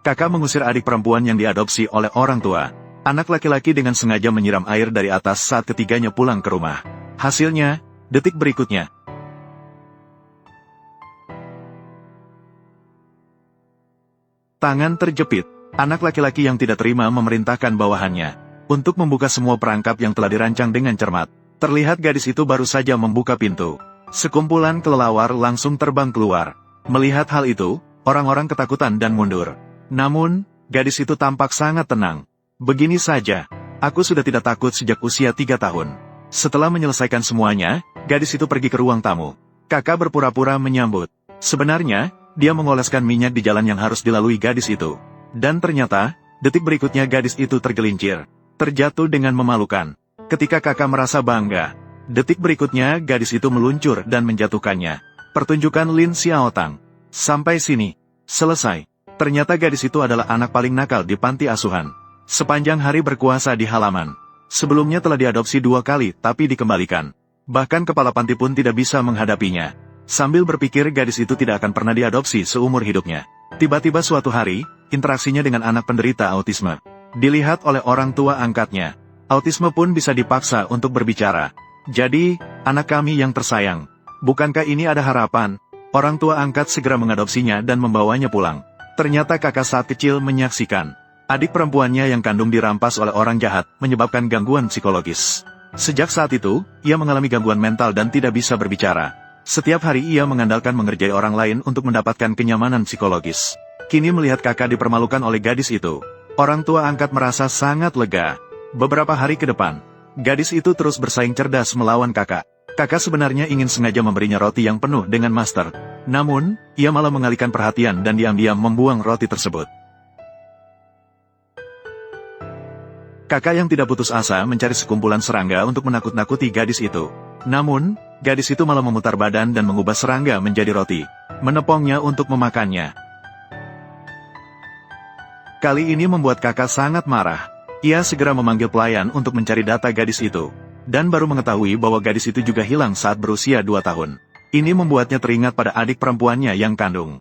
Kakak mengusir adik perempuan yang diadopsi oleh orang tua. Anak laki-laki dengan sengaja menyiram air dari atas saat ketiganya pulang ke rumah. Hasilnya, detik berikutnya. Tangan terjepit. Anak laki-laki yang tidak terima memerintahkan bawahannya untuk membuka semua perangkap yang telah dirancang dengan cermat. Terlihat gadis itu baru saja membuka pintu. Sekumpulan kelelawar langsung terbang keluar. Melihat hal itu, orang-orang ketakutan dan mundur. Namun, gadis itu tampak sangat tenang. Begini saja, aku sudah tidak takut sejak usia 3 tahun. Setelah menyelesaikan semuanya, gadis itu pergi ke ruang tamu. Kakak berpura-pura menyambut. Sebenarnya, dia mengoleskan minyak di jalan yang harus dilalui gadis itu. Dan ternyata, detik berikutnya gadis itu tergelincir. Terjatuh dengan memalukan. Ketika kakak merasa bangga, detik berikutnya gadis itu meluncur dan menjatuhkannya. Pertunjukan Lin Xiaotang. Sampai sini, selesai. Ternyata gadis itu adalah anak paling nakal di panti asuhan. Sepanjang hari berkuasa di halaman. Sebelumnya telah diadopsi 2 kali tapi dikembalikan. Bahkan kepala panti pun tidak bisa menghadapinya. Sambil berpikir gadis itu tidak akan pernah diadopsi seumur hidupnya. Tiba-tiba suatu hari, interaksinya dengan anak penderita autisme dilihat oleh orang tua angkatnya. Autisme pun bisa dipaksa untuk berbicara. Jadi, anak kami yang tersayang, bukankah ini ada harapan? Orang tua angkat segera mengadopsinya dan membawanya pulang. Ternyata kakak saat kecil menyaksikan adik perempuannya yang kandung dirampas oleh orang jahat, menyebabkan gangguan psikologis. Sejak saat itu, ia mengalami gangguan mental dan tidak bisa berbicara. Setiap hari ia mengandalkan mengerjai orang lain untuk mendapatkan kenyamanan psikologis. Kini melihat kakak dipermalukan oleh gadis itu, orang tua angkat merasa sangat lega. Beberapa hari ke depan, gadis itu terus bersaing cerdas melawan kakak. Kakak sebenarnya ingin sengaja memberinya roti yang penuh dengan master. Namun, ia malah mengalihkan perhatian dan diam-diam membuang roti tersebut. Kakak yang tidak putus asa mencari sekumpulan serangga untuk menakut-nakuti gadis itu. Namun, gadis itu malah memutar badan dan mengubah serangga menjadi roti, menepongnya untuk memakannya. Kali ini membuat kakak sangat marah. Ia segera memanggil pelayan untuk mencari data gadis itu, dan baru mengetahui bahwa gadis itu juga hilang saat berusia 2 tahun. Ini membuatnya teringat pada adik perempuannya yang kandung.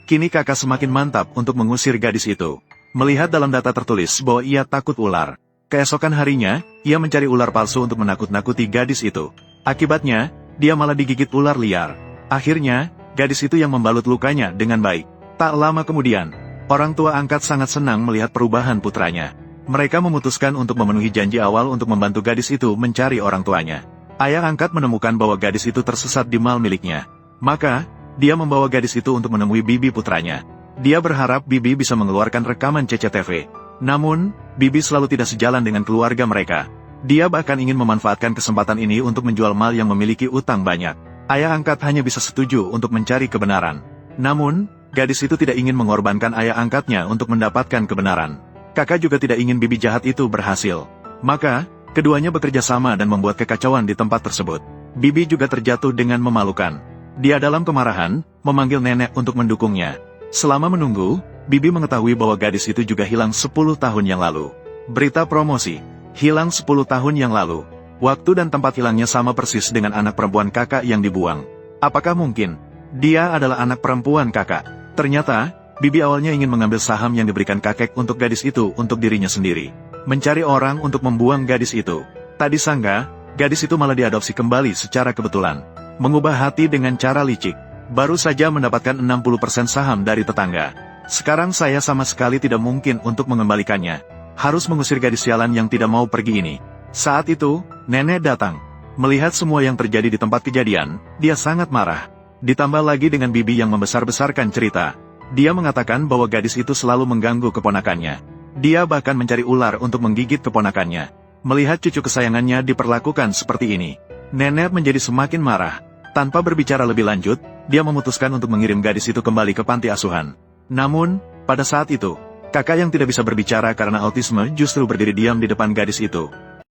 Kini kakak semakin mantap untuk mengusir gadis itu. Melihat dalam data tertulis bahwa ia takut ular. Keesokan harinya, ia mencari ular palsu untuk menakut-nakuti gadis itu. Akibatnya, dia malah digigit ular liar. Akhirnya, gadis itu yang membalut lukanya dengan baik. Tak lama kemudian, orang tua angkat sangat senang melihat perubahan putranya. Mereka memutuskan untuk memenuhi janji awal untuk membantu gadis itu mencari orang tuanya. Ayah angkat menemukan bahwa gadis itu tersesat di mal miliknya. Maka, dia membawa gadis itu untuk menemui bibi putranya. Dia berharap bibi bisa mengeluarkan rekaman CCTV. Namun, bibi selalu tidak sejalan dengan keluarga mereka. Dia bahkan ingin memanfaatkan kesempatan ini untuk menjual mal yang memiliki utang banyak. Ayah angkat hanya bisa setuju untuk mencari kebenaran. Namun, gadis itu tidak ingin mengorbankan ayah angkatnya untuk mendapatkan kebenaran. Kakak juga tidak ingin bibi jahat itu berhasil. Maka, keduanya bekerja sama dan membuat kekacauan di tempat tersebut. Bibi juga terjatuh dengan memalukan. Dia dalam kemarahan, memanggil nenek untuk mendukungnya. Selama menunggu, bibi mengetahui bahwa gadis itu juga hilang 10 tahun yang lalu. Berita promosi, hilang 10 tahun yang lalu. Waktu dan tempat hilangnya sama persis dengan anak perempuan kakak yang dibuang. Apakah mungkin dia adalah anak perempuan kakak? Ternyata, bibi awalnya ingin mengambil saham yang diberikan kakek untuk gadis itu untuk dirinya sendiri. Mencari orang untuk membuang gadis itu. Tak disangka, gadis itu malah diadopsi kembali secara kebetulan. Mengubah hati dengan cara licik. Baru saja mendapatkan 60% saham dari tetangga. Sekarang saya sama sekali tidak mungkin untuk mengembalikannya. Harus mengusir gadis sialan yang tidak mau pergi ini. Saat itu, nenek datang. Melihat semua yang terjadi di tempat kejadian, dia sangat marah. Ditambah lagi dengan bibi yang membesar-besarkan cerita. Dia mengatakan bahwa gadis itu selalu mengganggu keponakannya. Dia bahkan mencari ular untuk menggigit keponakannya. Melihat cucu kesayangannya diperlakukan seperti ini, nenek menjadi semakin marah. Tanpa berbicara lebih lanjut, dia memutuskan untuk mengirim gadis itu kembali ke panti asuhan. Namun, pada saat itu, kakak yang tidak bisa berbicara karena autisme justru berdiri diam di depan gadis itu.